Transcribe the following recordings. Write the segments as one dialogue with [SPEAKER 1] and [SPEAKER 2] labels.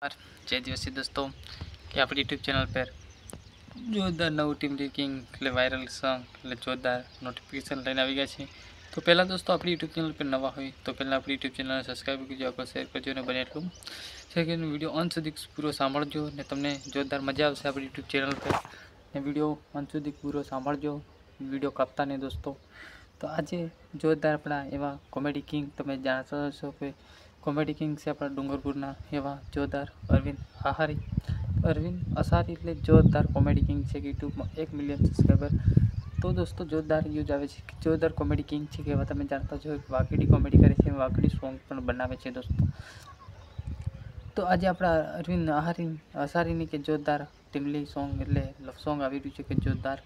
[SPEAKER 1] जय दिवसी दोस्तों कि आप यूट्यूब चैनल पर जोरदार नव टीम रेकिंग એટલે વાયરલ સોંગ એટલે જોરદાર નોટિફિકેશન લઈને આવી ગયા છે। તો પહેલાં દોસ્તો આપણી યુટ્યુબ ચેનલ પર નવા હોય તો પહેલાં આપણી યુટ્યુબ ચેનલને સબસ્ક્રાઈબ કરજો, આગળ શેર કરજો અને બને એટલું શેર કરીને વિડીયો અંત સુધી પૂરો સાંભળજો અને તમને જોરદાર મજા આવશે આપણી યુટ્યુબ ચેનલ પર ને વિડીયો અંત સુધી પૂરો સાંભળજો, વિડીયો કાપતા નહીં દોસ્તો। તો આજે જોરદાર આપણા એવા કોમેડી કિંગ તમે જાણતા હશો કે કોમેડી કિંગ છે આપણા ડુંગરપુરના એવા જોરદાર અરવિંદ અસારી એટલે જોરદાર કોમેડી કિંગ છે કે યુટ્યુબમાં 1 મિલિયન સબસ્ક્રાઈબર। તો દોસ્તો જોરદાર યુઝ આવે છે, જોરદાર કોમેડી કિંગ છે કે એવા તમે જાણતા છો, વાકડી કોમેડી કરે છે, વાકડી સોંગ પણ બનાવે છે દોસ્તો। તો આજે આપણા અરવિંદ અસારીની કે જોરદાર ટીમલી સોંગ એટલે લવ સોંગ આવી રહ્યું છે કે જોરદાર,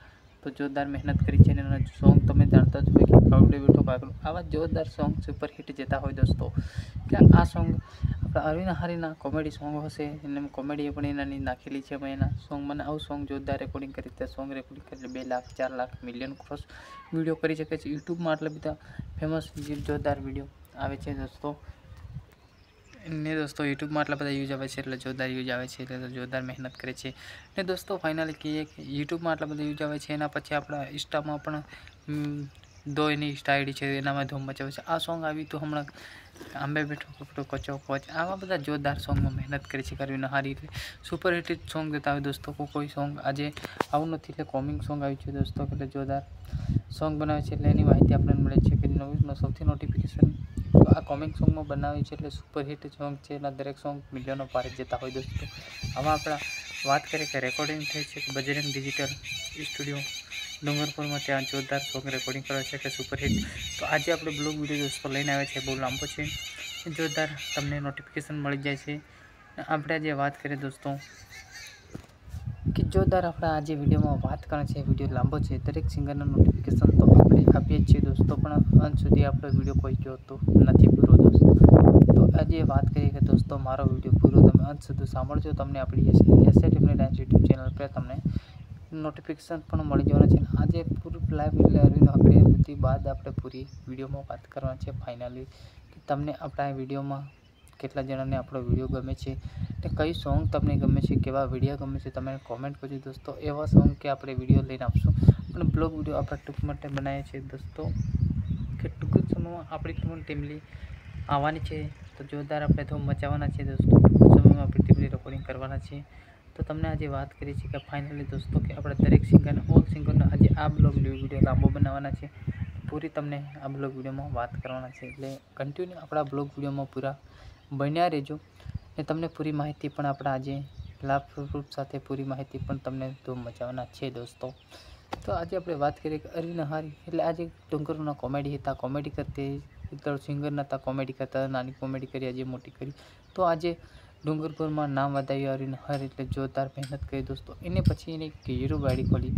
[SPEAKER 1] તો જોરદાર મહેનત કરી છે અને સોંગ તમે જાણતા જ હોય કે કાગડે બેઠો કાગડો, આવા જોરદાર સોંગ સુપર હિટ જતા હોય દોસ્તો કે આ સોંગ આપણા અરવિંદ અસારીના કોમેડી સોંગ હશે એને કોમેડી પણ એનાની નાખેલી છે। એના સોંગ મને આવું સોંગ જોરદાર રેકોર્ડિંગ કરી તે સોંગ રેકોર્ડિંગ કરી 2 lakh 4 lakh million cross video કરી શકે છે યુટ્યુબમાં। આટલા બધા ફેમસ જોરદાર વિડીયો આવે છે દોસ્તો ને દોસ્તો યુટ્યુબમાં આટલા બધા યુઝ આવે છે એટલે જોરદાર યુઝ આવે છે એટલે જોરદાર મહેનત કરે છે ને દોસ્તો ફાઇનલી કહીએ કે યુટ્યુબમાં આટલા બધા યુઝ આવે છે એના પછી આપણા ઇન્સ્ટામાં પણ દોઈની સ્ટાઈડી છે એનામાં ધૂમ મચાવે છે। આ સોંગ આવ્યું તો હમણાં આંબે બેઠો કપડો કચો કોચ, આવા બધા જોરદાર સોંગમાં મહેનત કરી છે કરવી નહારી એટલે સુપર હિટ સોંગ દેતા હોય દોસ્તો। કોઈ સોંગ આજે આવું નથી એટલે કોમિંગ સોંગ આવ્યું છે દોસ્તો એટલે જોરદાર સોંગ બનાવે છે એટલે એની માહિતી આપણને મળે છે કે સૌથી નોટિફિકેશન આ કોમિંગ સોંગમાં બનાવ્યું છે એટલે સુપર હિટ સોંગ છે એના દરેક સોંગ મિલિયનો પાર જતા હોય દોસ્તો। આમાં આપણા વાત કરીએ કે રેકોર્ડિંગ થઈ છે કે બજરંગ ડિજિટલ સ્ટુડિયો ડુંગરપુરમાં, ત્યાં જોરદાર સોંગ રેકોર્ડિંગ કરે છે કે સુપર હિટ। તો આજે આપણે બ્લોગ વિડીયો દોસ્તો લઈને આવ્યા છે, બહુ લાંબો છે, જોરદાર તમને નોટિફિકેશન મળી જાય છે। આપણે આજે વાત કરીએ દોસ્તો કે જોરદાર આપણા આજે વિડીયોમાં વાત કરે છે, વિડીયો લાંબો છે, દરેક સિંગરના નોટિફિકેશન તો આપણે આપીએ જ છીએ દોસ્તો, પણ અંત સુધી આપણો વિડીયો કોઈ જોતો નથી પૂરો દોસ્તો। તો આજે વાત કરીએ કે દોસ્તો મારો વિડીયો પૂરો તમે અંત સુધી સાંભળજો, તમને આપણી એસએટીવી ડાન્સ યુટ્યુબ ચેનલ પર તમને નોટિફિકેશન પણ મળી જવાના છે। આજે પૂરું લાઈવ એટલે અરવિંદ અસારી બાદ આપણે પૂરી વિડીયોમાં વાત કરવાની છે ફાઇનલી કે તમને આપણા વિડીયોમાં કેટલા જણાને આપણો વિડીયો ગમે છે ને કઈ સોંગ તમને ગમે છે, કેવા વિડીયો ગમે છે તમે કોમેન્ટ કરજો દોસ્તો। એવા સોંગ કે આપણે વિડીયો લઈને આપશું પણ બ્લોગ વિડીયો આપણે ટૂંક માટે બનાવીએ છીએ દોસ્તો કે ટૂંક જ સમયમાં આપણી ટીમલી આવવાની છે તો જોરદાર આપણે ધૂમ મચાવવાના છે દોસ્તો। ટૂંક સમયમાં આપણી ટીમલી રેકોર્ડિંગ કરવાના છે તો તમને આજે વાત કરી છે કે ફાઇનલી દોસ્તો કે આપણે દરેક સિંગરને ઓલ સિંગરને આજે આ બ્લોગ વિડીયો લાંબો બનાવવાના છે, પૂરી તમને આ બ્લોગ વિડીયોમાં વાત કરવાના છે એટલે કન્ટિન્યુ આપણા બ્લોગ વિડીયોમાં પૂરા બન્યા રહેજો ને તમને પૂરી માહિતી પણ આપણા આજે લાભ પ્રૂફ સાથે પૂરી માહિતી પણ તમને ધૂમ મચાવવાના છે દોસ્તો। તો આજે આપણે વાત કરીએ કે અરવિંદ અસારી એટલે આજે ડુંગરના કોમેડી હતા, કોમેડી કરતી સિંગર નહોતા, કોમેડી કરતા નાની કોમેડી કરી આજે મોટી કરી, તો આજે ડુંગરપુરમાં નામ વધાર્યું અરવિંદ અસારી એટલે જોરદાર મહેનત કરી દોસ્તો। એને પછી એને યુટ્યુબ આઈડી ખોલી,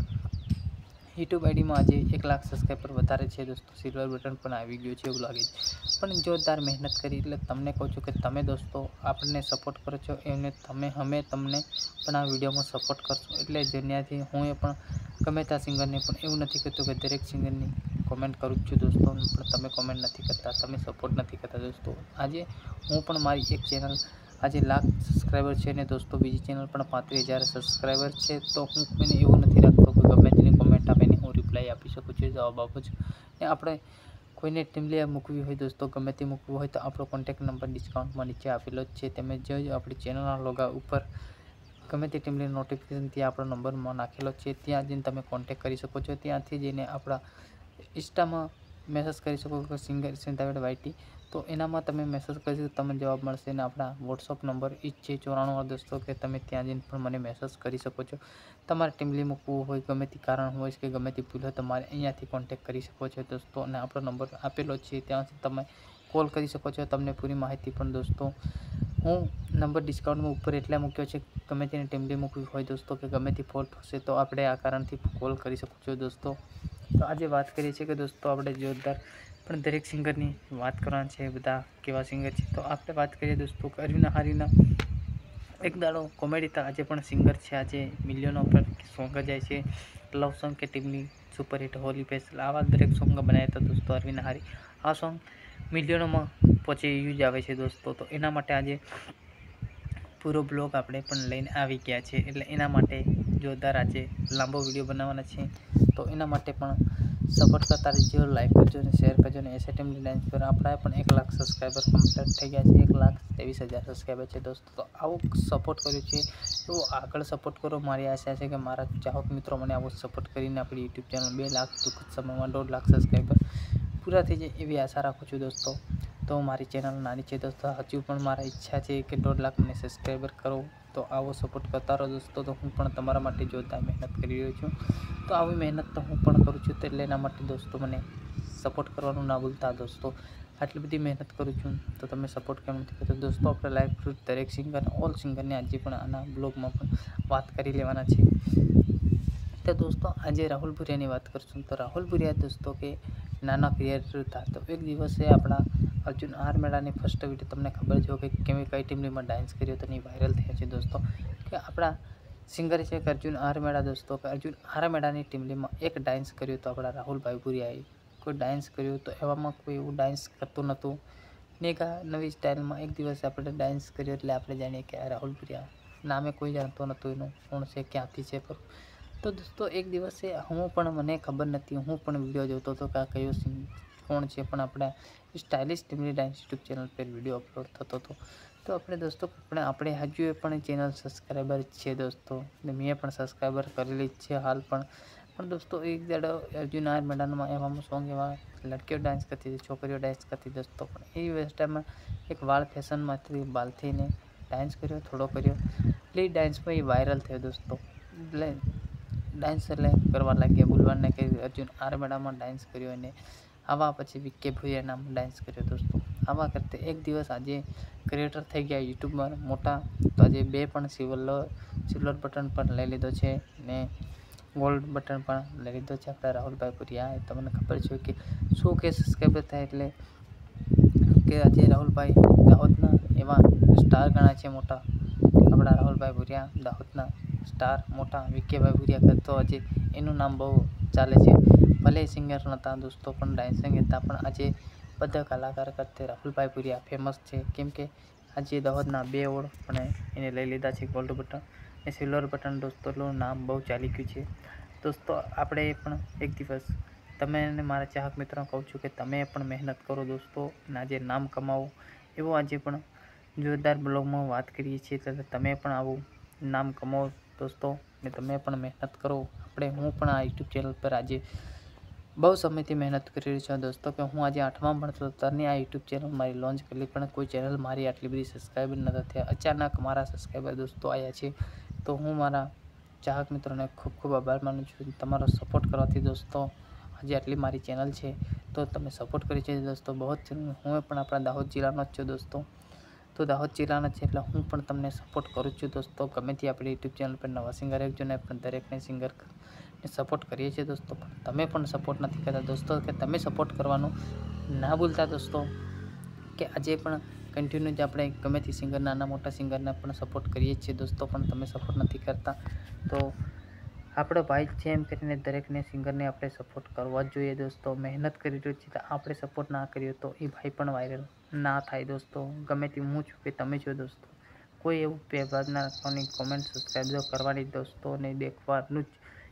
[SPEAKER 1] યુટ્યુબ આઈડીમાં આજે 1 લાખ સબસ્ક્રાઈબર વધારે છે દોસ્તો, સિલ્વર બટન પણ આવી ગયું છે એવું લાગે છે, પણ જોરદાર મહેનત કરી એટલે તમને કહું છું કે તમે દોસ્તો આપણને સપોર્ટ કરો છો એમને અમે તમને પણ આ વિડીયોમાં સપોર્ટ કરશું એટલે જેનાથી હું એ પણ ગમે ત્યાં સિંગરને પણ એવું નથી કહેતું કે દરેક સિંગરની કોમેન્ટ કરું જ છું દોસ્તો, પણ તમે કોમેન્ટ નથી કરતા, તમે સપોર્ટ નથી કરતા દોસ્તો। આજે હું પણ મારી એક ચેનલ આજે 1 લાખ સબસ્ક્રાઈબર છે ને દોસ્તો બીજી ચેનલ પણ 35,000 સબસ્ક્રાઈબર છે, તો હું કોઈને એવું નથી રાખતો કે ગમે તેની કોમેન્ટ આપીને હું રિપ્લાય આપી શકું છું, જવાબ આપું છું ને આપણે કોઈને ટીમલી મૂકવી હોય દોસ્તો ગમે તે મૂકવું હોય તો આપણો કોન્ટેક્ટ નંબર ડિસ્કાઉન્ટમાં નીચે આપેલો જ છે, તમે જોજો આપણી ચેનલના લોગા ઉપર ગમે તે ટીમલી નોટિફિકેશન ત્યાં આપણો નંબરમાં નાખેલો છે, ત્યાં જઈને તમે કોન્ટેક્ટ કરી શકો છો, ત્યાંથી જઈને આપણા ઇન્સ્ટામાં મેસેજ કરી શકો કે સિંગર સિંધાવેડ વાયટી, તો એનામાં તમે મેસેજ કરી શકો તમને જવાબ મળશે અને આપણા વોટ્સઅપ નંબર એ જ છે 94 દોસ્તો કે તમે ત્યાં જઈને પણ મને મેસેજ કરી શકો છો। તમારે ટીમલી મૂકવું હોય ગમે તે કારણ હોય કે ગમે તે ભૂલ હોય તમારે અહીંયાથી કોન્ટેક્ટ કરી શકો છો દોસ્તો અને આપણો નંબર આપેલો છે ત્યાંથી તમે કોલ કરી શકો છો, તમને પૂરી માહિતી પણ દોસ્તો હું નંબર ડિસ્કાઉન્ટમાં ઉપર એટલે મૂક્યો છે ગમે તેની ટીમલી મૂકવી હોય દોસ્તો કે ગમે તે ફોલ્ટ હશે તો આપણે આ કારણથી કોલ કરી શકો છો દોસ્તો। તો આજે વાત કરીએ છીએ કે દોસ્તો આપણે જોરદાર પણ દરેક સિંગરની વાત કરવાની છે, બધા કેવા સિંગર છે, તો આપણે વાત કરીએ દોસ્તો કે અરવિંદ અસારીના એક દાડો કોમેડી હતા, આજે પણ સિંગર છે, આજે મિલિયનો પર સોંગ જાય છે, લવ સોંગ કે ટીમની સુપર હિટ હોલી સ્પેશિયલ આવા દરેક સોંગ બનાવ્યા હતા દોસ્તો અરવિંદ અસારી, આ સોંગ મિલિયનોમાં પહોંચે યુઝ આવે છે દોસ્તો, તો એના માટે આજે પૂરો બ્લોગ આપણે પણ લઈને આવી ગયા છે, એટલે એના માટે જોરદાર આજે લાંબો વિડીયો બનાવવાના છે. તો એના માટે પણ સપોર્ટ કરતા રહેજો, લાઈક કરજો અને શેર કરજો અને એસએટીએમની ડાન્સ પર આપણા પણ 1 લાખ સબસ્ક્રાઈબર કમ્પ્લીટ થઈ ગયા છે. 1,23,000 સબસ્ક્રાઈબર છે દોસ્તો. તો આવો સપોર્ટ કર્યો છે તો આગળ સપોર્ટ કરો. મારી આશા છે કે મારા ચાહક મિત્રો મને આવો સપોર્ટ કરીને આપણી યુટ્યુબ ચેનલ 2 લાખ ટૂંક જ સમયમાં 1.5 લાખ સબસ્ક્રાઈબર પૂરા થઈ જાય એવી આશા રાખું છું દોસ્તો. તો મારી ચેનલ નાની છે દોસ્તો, હજુ પણ મારા ઈચ્છા છે કે 1.5 લાખ મને સબસ્ક્રાઈબર કરો. તો આવો સપોર્ટ કરતા રહો દોસ્તો. તો હું પણ તમારા માટે જોરદાર મહેનત કરી રહ્યો છું. તો આવી મહેનત તો હું પણ કરું છું, તો એટલે એના માટે દોસ્તો મને સપોર્ટ કરવાનું ના ભૂલતા દોસ્તો. આટલી બધી મહેનત કરું છું તો તમે સપોર્ટ કેમ નથી કરતા દોસ્તો. આપણે લાઈવ ફ્રૂટ દરેક સિંગર, ઓલ સિંગરને આજે પણ આના બ્લોગમાં પણ વાત કરી લેવાના છે. તો દોસ્તો આજે રાહુલ ભુરિયાની વાત કરશું. તો રાહુલ ભુરિયા દોસ્તો કે નાના ક્રિએટર હતા. તો એક દિવસે આપણા અર્જુન આર મેળાની ફર્સ્ટ વિડીયો તમને ખબર જ હોય કે કઈ ટીમમાં ડાન્સ કર્યો તો નહીં વાયરલ થયા છે દોસ્તો. કે આપણા સિંગર છે કે અર્જુન આર મેળા દોસ્તો, કે અર્જુન આર મેળાની ટીમમાં એક ડાન્સ કર્યો તો આપણા રાહુલભાઈ ભુરિયાએ કોઈ ડાન્સ કર્યું તો એવામાં કોઈ એવું ડાન્સ કરતું નહોતું ને નવી સ્ટાઇલમાં એક દિવસે આપણે ડાન્સ કર્યો એટલે આપણે જાણીએ કે આ રાહુલ ભુરિયા નામે કોઈ જાણતો નહોતું એનું કોણ છે, ક્યાંથી છે. પર તો દોસ્તો એક દિવસે મને ખબર નથી, હું પણ વિડીયો જોતો હતો કે આ કયો કોણ છે, પણ આપણા સ્ટાઇલિશ ટીમની ડાન્સ યુટ્યુબ ચેનલ પર વિડીયો અપલોડ થતો હતો. તો આપણે દોસ્તો આપણે હજુ પણ ચેનલ સબસ્ક્રાઈબર છે દોસ્તો, ને મેં પણ સબસ્ક્રાઈબર કરેલી જ છે હાલ પણ દોસ્તો એક દાડો અર્જુન આર મેદાનમાં એવામાં સોંગ એવા લડકીઓ ડાન્સ કરતી હતી, છોકરીઓ ડાન્સ કરતી દોસ્તો. પણ એ ટાઈમમાં એક વાળ ફેશનમાંથી બાલથીને ડાન્સ કર્યો, થોડો કર્યો એટલે એ ડાન્સમાં એ વાયરલ થયો દોસ્તો. એટલે ડાન્સ એટલે કરવા લાગ્યા, બોલવાને કે અર્જુન આર મેળામાં ડાન્સ કર્યો અને આવા પછી વિકે ભુરિયા નામ ડાન્સ કર્યો દોસ્તો. આવા કરતે એક દિવસ આજે ક્રિએટર થઈ ગયા યુટ્યુબમાં મોટા. તો આજે 2 પણ સિલ્વર બટન પણ લઈ લીધો છે ને ગોલ્ડ બટન પણ લઈ લીધો છે આપણા રાહુલભાઈ ભુરિયા. એ તમને ખબર છે કે 100K સબસ્ક્રાઈબર થાય એટલે કે આજે રાહુલભાઈ દાહોદના એવા સ્ટાર ગણાય છે મોટા. આપણા રાહુલભાઈ ભુરિયા દાહોદના સ્ટાર મોટા વિકેભાઈ ભુરિયા કરતો આજે એનું નામ બહુ ચાલે છે. ભલે સિંગર નહોતા દોસ્તો પણ ડાન્સિંગ હતા, પણ આજે બધા કલાકાર કરતે રાહુલભાઈ ભુરિયા ફેમસ છે. કેમ કે આજે દાહોદના 2 એવોર્ડ પણ એને લઈ લીધા છે, ગોલ્ડ બટન ને સિલ્વર બટન દોસ્તોનું નામ બહુ ચાલી ગયું છે દોસ્તો. આપણે પણ એક દિવસ તમે અને મારા ચાહક મિત્રો કહું છું કે તમે પણ મહેનત કરો દોસ્તો અને આજે નામ કમાવો એવો આજે પણ જોરદાર બ્લોગમાં વાત કરીએ છીએ. એટલે તમે પણ આવું નામ કમાવો દોસ્તો ને તમે પણ મહેનત કરો. હું પણ આ યુટ્યુબ ચેનલ પર આજે બહુ સમયથી મહેનત કરી રહ્યો છું દોસ્તો. કે હું આજે 8મા ભણતો ત્યારની આ યુટ્યુબ ચેનલ મારી લોન્ચ કરેલી, પણ કોઈ ચેનલ મારી આટલી બધી સબસ્ક્રાઈબર નહોતા થયા. અચાનક મારા સબસ્ક્રાઈબર દોસ્તો આવ્યા છે. તો હું મારા ચાહક મિત્રોને ખૂબ ખૂબ આભાર માનું છું તમારો સપોર્ટ કરવાથી દોસ્તો. આજે આટલી મારી ચેનલ છે તો તમે સપોર્ટ કરી છે દોસ્તો. હું પણ આપણા દાહોદ જિલ્લાનો જ છું દોસ્તો. તો દાહોદ જિલ્લાના છે એટલે હું પણ તમને સપોર્ટ કરું છું દોસ્તો. ગમે તે આપણી યુટ્યુબ ચેનલ પર નવા સિંગર આવજો ને પણ દરેકને સિંગરને સપોર્ટ કરીએ છીએ દોસ્તો. પણ તમે પણ સપોર્ટ નથી કરતા દોસ્તો, કે તમે સપોર્ટ કરવાનું ના ભૂલતા દોસ્તો. કે આજે પણ કન્ટિન્યુ જ આપણે ગમે તે સિંગર, નાના મોટા સિંગરને પણ સપોર્ટ કરીએ છીએ દોસ્તો, પણ તમે સપોર્ટ નથી કરતા. તો આપણો ભાઈ છે એમ કરીને દરેકને સિંગરને આપણે સપોર્ટ કરવા જ જોઈએ દોસ્તો. મહેનત કરી રહ્યો છે તો આપણે સપોર્ટ ના કરીએ તો એ ભાઈ પણ વાયરલ ના થાય દોસ્તો. ગમે તે હું છું કે તમે છો દોસ્તો, કોઈ એવું ભેદભાવ ના રાખવાની, કોમેન્ટ સબસ્ક્રાઈબ કરવાની દોસ્તો ને દેખવાનું જ.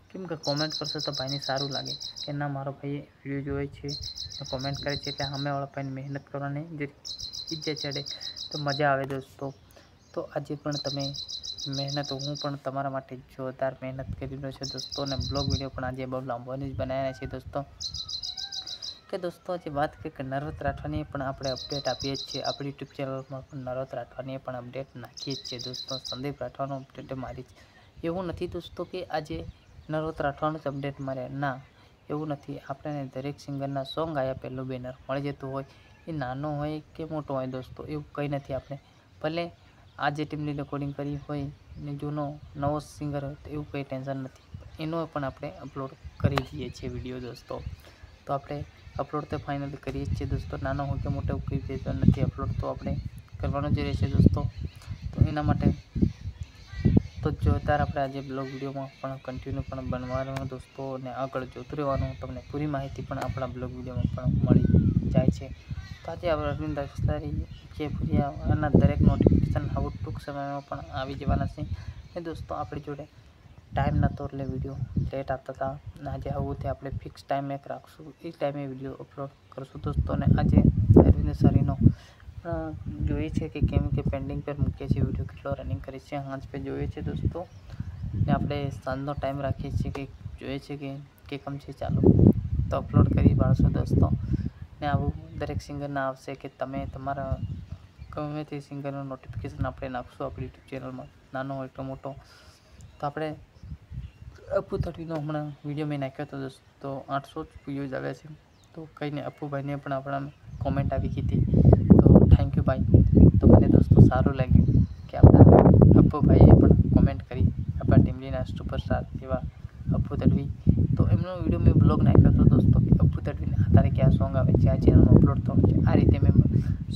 [SPEAKER 1] કેમ કે કોમેન્ટ કરશો તો ભાઈને સારું લાગે કે ના મારો ભાઈ વિડીયો જોવે છે ને કોમેન્ટ કરે છે, એટલે સામેવાળા ભાઈને મહેનત કરવાની જે ઈજ્જત ચડે તો મજા આવે દોસ્તો. તો આજે પણ તમે મહેનત, હું પણ તમારા માટે જોરદાર મહેનત કરી રહ્યો છું દોસ્તો. અને બ્લોગ વિડીયો પણ આજે બહુ લાંબો જ બનાવ્યા છે દોસ્તો. કે દોસ્તો આજે વાત કરીએ કે નર્વત રાઠવાની પણ આપણે અપડેટ આપીએ જ છીએ. આપણી યુટ્યુબ ચેનલમાં પણ નર્વત રાઠવાની પણ અપડેટ નાખીએ જ છીએ દોસ્તો. સંદીપ રાઠવાનું અપડેટ મારી એવું નથી દોસ્તો કે આજે નર્વત રાઠવાનું જ અપડેટ મારે, ના એવું નથી. આપણે દરેક સિંગરના સોંગ આવ્યા પહેલું બેનર મળી જતું હોય, એ નાનો હોય કે મોટો હોય દોસ્તો, એવું કંઈ નથી. આપણે ભલે આજે ટીમની રેકોર્ડિંગ કરી હોય ને જૂનો નવો સિંગર હોય તો એવું કંઈ ટેન્શન નથી, એનો પણ આપણે અપલોડ કરી દઈએ છીએ વિડીયો દોસ્તો. તો આપણે અપલોડ તો ફાઇનલી કરીએ જ છીએ દોસ્તો. નાનો હોય કે મોટો કોઈ ટેન્શન નથી, અપલોડ તો આપણે કરવાનું જ રહેશે દોસ્તો. તો એના માટે તો જોરદાર આપણે આજે બ્લોગ વિડીયોમાં પણ કન્ટિન્યુ પણ બનવાનું દોસ્તો, અને આગળ જોતું રહેવાનું. તમને પૂરી માહિતી પણ આપણા બ્લોગ વિડીયોમાં પણ મળી જાય છે। તો આજે અરવિંદ અવસારી કે ભુરિયાના દરેક નોટિફિકેશન આવું ટૂંક સમયમાં પણ આવી જવાના છે। એ દોસ્તો આપણી જોડે ટાઈમ નહોતો એટલે વિડીયો લેટ આવતા હતા, અને આજે આવું તે આપણે ફિક્સ ટાઈમ એક રાખશું, એ ટાઈમે વિડીયો અપલોડ કરશું દોસ્તો। અને આજે અરવિંદ અવસારીનો જોઈએ છે કે કેમ કે પેન્ડિંગ પર મૂકીએ છીએ વિડીયો કેટલો રનિંગ કરે છે, આજ પર જોઈએ છે દોસ્તો। ને આપણે સાંજનો ટાઈમ રાખીએ છીએ કે જોઈએ છે કે કેમ છે ચાલુ તો અપલોડ કરી પાડશું દોસ્તો। ને આવું દરેક સિંગરના આવશે કે તમે તમારા ગમે તે સિંગરનું નોટિફિકેશન આપણે નાખશું આપણી યુટ્યુબ ચેનલમાં, નાનો હોય કે મોટો। તો આપણે અપુ તડવીનો હમણાં વિડીયો મેં નાખ્યો હતો દોસ્તો, 800 વ્યૂઝ આવ્યા છે। તો કહીને અપુભાઈને પણ આપણા કોમેન્ટ આવી ગઈ હતી, તો થેન્ક યુ ભાઈ। તો મને દોસ્તો સારું લાગ્યું કે આપણા અપુભાઈએ પણ કોમેન્ટ કરી, આપણા ટીમલીના સુપરસ્ટાર એવા અપુ તડવી। તો એમનો વિડીયો મેં બ્લોગ નાખ્યો હતો દોસ્તો કે અપુ તડવીને અત્યારે કયા સોંગ આવે છે, આ ચેનલમાં અપલોડ થવાનું છે, આ રીતે મેં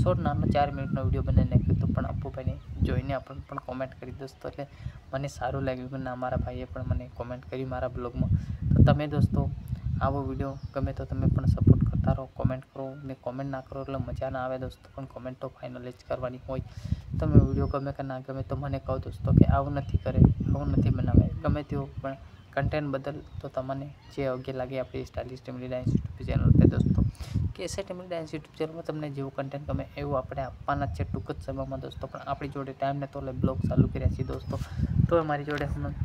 [SPEAKER 1] શોર્ટ નાનો 4 મિનિટનો વિડીયો બનાવી નાખ્યો હતો। પણ અપુભાઈને જોઈને આપણને પણ કોમેન્ટ કરી દોસ્તો, એટલે મને સારું લાગ્યું કે ના મારા ભાઈએ પણ મને કોમેન્ટ કરી મારા બ્લોગમાં। તો તમે દોસ્તો આવો વિડીયો ગમે તો તમે પણ સપોર્ટ કરતા રહો, કોમેન્ટ કરો, ને કોમેન્ટ ના કરો એટલે મજા ના આવે દોસ્તો, પણ કોમેન્ટ તો ફાઇનલ જ કરવાની હોય। તમે વિડીયો ગમે કે ના ગમે તો મને કહો દોસ્તો કે આવું નથી કરે, આવું નથી બનાવે, ગમે તેવું પણ કન્ટેન્ટ બદલ તો તમને જે યોગ્ય લાગે આપણી સ્ટાઇલિશ ટીમલી ડાન્સ યુટ્યુબ ચેનલ પર દોસ્તો, કે એસે ટીમલી ડાન્સ યુટ્યુબ ચેનલમાં તમને જેવું કન્ટેન્ટ ગમે એવું આપણે આપવાના છે ટૂંક જ સમયમાં દોસ્તો। પણ આપણી જોડે ટાઈમ નહોતો એટલે બ્લોગ ચાલુ કર્યા છીએ દોસ્તો, તો મારી જોડે હમણાં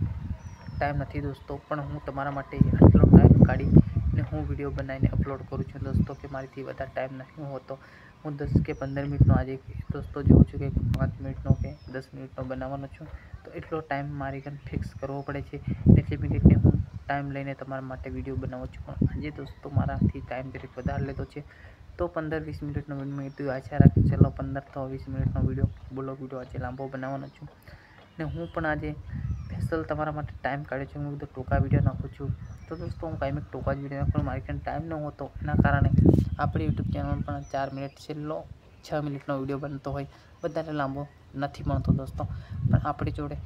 [SPEAKER 1] ટાઈમ નથી દોસ્તો, પણ હું તમારા માટે આટલો ટાઈમ કાઢીને હું વિડીયો બનાવીને અપલોડ કરું છું દોસ્તો, કે મારીથી વધારે ટાઈમ નહીં હોતો। હું 10 કે 15 મિનિટનો આજે દોસ્તો જોઉં છું કે 5 મિનિટનો કે 10 મિનિટનો બનાવવાનો છું, તો એટલો ટાઈમ મારી કાન ફિક્સ કરવો પડે છે, એટલી મિનિટને હું ટાઈમ લઈને તમારા માટે વિડીયો બનાવું છું। પણ આજે દોસ્તો મારાથી ટાઈમ જરીક વધારે લેતો છે, તો 15-20 મિનિટનો વિડીયો મેં કીધું આશા રાખી ચલો 15 તો 20 મિનિટનો વિડીયો આજે લાંબો બનાવવાનો છું। ને હું પણ આજે સ્પેશિયલ તમારા માટે ટાઈમ કાઢ્યો છે, હું બધું ટૂંકા વિડીયો નાખું છું। તો દોસ્તો હું કાંઈ ટૂંકા જ વિડીયો નાખું, મારી કાન ટાઈમ ન હોતો એના કારણે આપણી યુટ્યુબ ચેનલ પણ 4 મિનિટ છેલ્લો 6 મિનિટનો વિડીયો બનતો હોય, વધારે લાંબો નથી મળતો દોસ્તો। પણ આપણી જોડે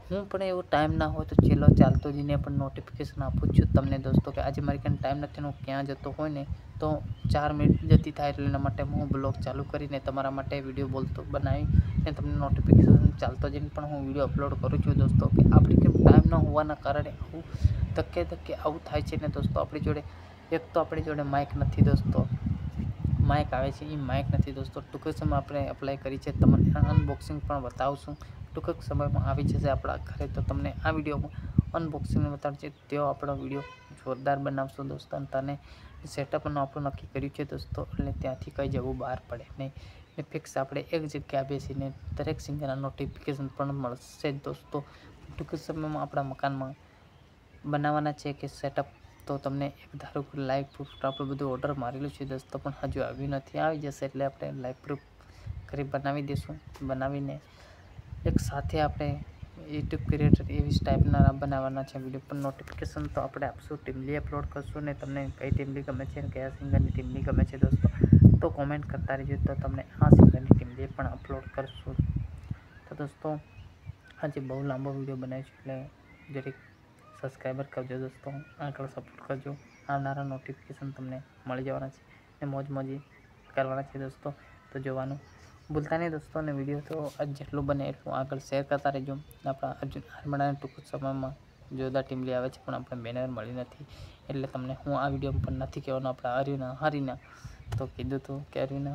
[SPEAKER 1] હું પણ એવો ટાઈમ ના હોય તો છેલ્લો ચાલતો જઈને પણ નોટિફિકેશન આપું છું તમને દોસ્તો, કે આજે મારી કાન ટાઈમ નથી, હું ક્યાં જતો હોય ને તો 4 મિનિટ જતી થાય એટલે એના માટે હું બ્લોગ ચાલુ કરીને તમારા માટે વિડીયો બોલતો બનાવીને તમને નોટિફિકેશન ચાલતો જઈને પણ હું વિડીયો અપલોડ કરું છું દોસ્તો, કે આપણી કેમ ટાઈમ ન હોવાના કારણે આવું ધક્કે આવું થાય છે ને દોસ્તો। આપણી જોડે એક તો આપણી જોડે માઇક નથી દોસ્તો, માઇક આવે છે એ માઇક નથી દોસ્તો, ટૂંક સમયમાં આપણે અપ્લાય કરી છે, તમને અનબોક્સિંગ પણ બતાવશું, ટૂંક સમયમાં આવી જશે આપણા ઘરે। તો તમને આ વિડીયોમાં અનબોક્સિંગ બતાવશે, તેઓ આપણો વિડીયો જોરદાર બનાવશું દોસ્તો, અને તને સેટઅપનું આપણું નક્કી કર્યું છે દોસ્તો, એટલે ત્યાંથી કંઈ જવું બહાર પડે નહીં, ને ફિક્સ આપણે એક જગ્યા બેસીને દરેક સિંગરના નોટિફિકેશન પણ મળશે દોસ્તો। ટૂંક સમયમાં આપણા મકાનમાં બનાવવાના છે કે સેટઅપ, તો તમને એક ધારો કે લાઈવ પ્રૂફ આપણે બધું ઓર્ડર મારેલું છે દોસ્તો, પણ હજુ આવ્યું નથી, આવી જશે એટલે આપણે લાઈવ પ્રૂફ કરી બનાવી દઈશું। બનાવીને એક સાથે આપણે યુટ્યુબ ક્રિએટર એવી ટાઈપના બનાવવાના છે વિડીયો, પણ નોટિફિકેશન તો આપણે આપશું, ટીમલી અપલોડ કરશું, ને તમને કઈ ટીમલી ગમે છે ને કયા સિંગરની ટીમલી ગમે છે દોસ્તો, તો કોમેન્ટ કરતા રહેજો, તો તમને આ સિંગરની ટીમલી પણ અપલોડ કરશું। તો દોસ્તો આજે બહુ લાંબો વિડીયો બનાવ્યો છે, એટલે જરીક સબસ્ક્રાઈબર કરજો દોસ્તો, આગળ સપોર્ટ કરજો, આવનારા નોટિફિકેશન તમને મળી જવાના છે, ને મોજી કરવાના છે દોસ્તો, તો જોવાનું ભૂલતા નહીં દોસ્તો। અને વિડીયો તો જેટલું બને એટલું આગળ શેર કરતા રહેજો। આપણા અર્જુન આર્મડાને ટૂંક સમયમાં જોરદાર ટીમલી આવે છે, પણ આપણે બેનર મળી નથી, એટલે તમને હું આ વિડીયો પણ નથી કહેવાનું આપણા અરવિંદ હરીના તો કીધું હતું કે અરવિંદ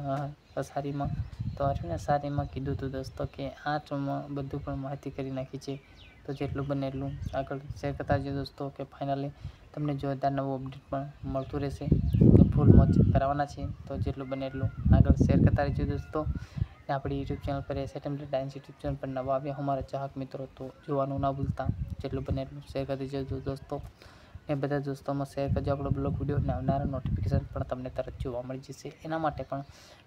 [SPEAKER 1] અસારીમાં તો અરવિંદ અસારીમાં કીધું હતું દોસ્તો કે આ ચોમાં બધું પણ માહિતી કરી નાખી છે, તો જેટલું બને એટલું આગળ શેર કરતા રહેજો દોસ્તો, કે ફાઇનલી તમને જોરદાર નવું અપડેટ પણ મળતું રહેશે, ફૂલ મોજ કરાવવાના છે, તો જેટલું બને એટલું આગળ શેર કરતા રહેજો દોસ્તો। ને આપણી યુટ્યુબ ચેનલ પર એસે ટીમલી ડાન્સ યુટ્યુબ ચેનલ પર નવા આવ્યા અમારા ચાહક મિત્રો, તો જોવાનું ના ભૂલતા, જેટલું બને એટલું શેર કરી દેજો દોસ્તો, ને બધા દોસ્તોમાં શેર કરજો આપણો બ્લોગ વિડીયો, ને આવનારા નોટિફિકેશન પણ તમને તરત જોવા મળી જશે એના માટે પણ।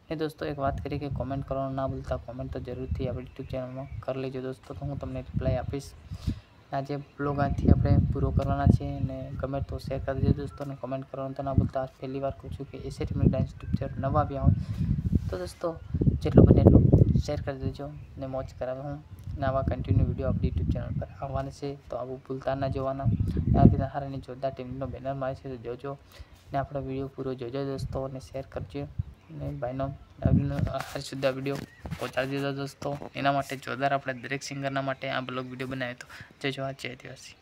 [SPEAKER 1] ને દોસ્તો એક વાત કરી કે કોમેન્ટ કરવાનું ના ભૂલતા, કોમેન્ટ તો જરૂરથી આપણી યુટ્યુબ ચેનલમાં કરી લેજો દોસ્તો, તો હું તમને રિપ્લાય આપીશ। આજે બ્લોગ આજથી આપણે પૂરો કરવાના છે, ને ગમે તો શેર કરી દેજો દોસ્તો, અને કોમેન્ટ કરવાનું તો ના ભૂલતા। પહેલી વાર કહું છું કે એસે ટીમલી ડાન્સ યુટ્યુબ ચેનલ નવા આવ્યા હોય તો દોસ્તો જેટલું બને એટલું શેર કરી દેજો, ને મોજ કરાવે હું આવા કન્ટિન્યુ વિડીયો આપણી યુટ્યુબ ચેનલ પર આવવાના છે, તો આવું ભૂલતા ના જોવાના. ત્યારથી હારાની જોરદાર ટીમનો બેનર મારે છે, તો જોજો ને આપણો વિડીયો પૂરો જોજો દોસ્તો, અને શેર કરજો. અને ભાઈનો હર સુધી વિડીયો પહોંચાડી દીધો દોસ્તો. એના માટે જોરદાર આપણે દરેક સિંગરના માટે આ બ્લોગ વિડીયો બનાવ્યો હતો. જય જવાહર જય આદિવાસી.